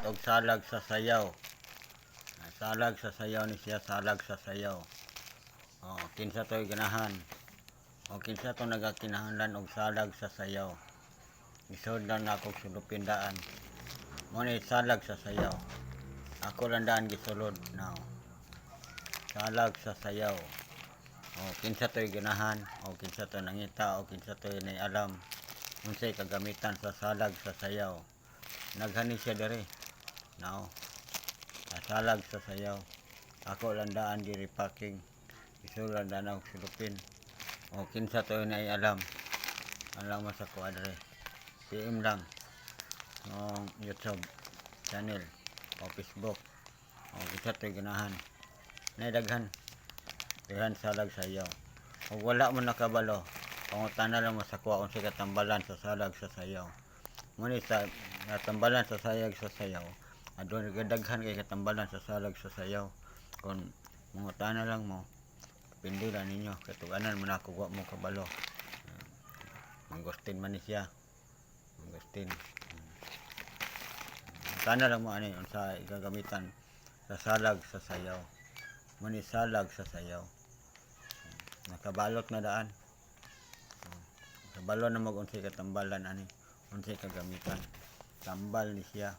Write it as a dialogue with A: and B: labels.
A: og salag sa sayaw. Salag sa sayaw ni siya, salag sa sayaw. Kinsa to'y ganahan. Kinsa to nagakinahanglan og salag sa sayaw. Isod lang na akong sulupin daan. Mo ni salag sa sayaw. Ako lang daan gisulod now. Salag sa sayaw. Kinsa to'y ganahan, kinsa to nangita, kinsa to'y nay alam. Unsay kagamitan sa salag sa sayaw. Naghani siya diri. Now, salag sa sayaw. Ako lang daan diri parking. Isod lang daan ako sulupin. Kinsa to'y nay alam. Alam mo sa kuha diri. PM lang. YouTube channel o Facebook. Kinsa to'y ganahan. Naidaghan. Daghan salag sa sayaw. Wala mo nakabalo. Pangutana lang mo sa kuha kung sa katambalan sa salag sa sayaw. Muna sa katambalan sa salag sa sayaw. Adun gadaghan kay katambalan sa salag sa sayaw. Kung mangutana lang mo, pindi lang ninyo. Katuganan mo na ako mo kabalo. Mangustin man ni siya. Mangustin. Tana lang mo ani unsa gagamitan sa salag sa sayaw. Muna salag sa sayaw. Nakabalot na daan. Kabalo na mag unsay katambalan ani, unsay kagamitan. Tambal ni siya.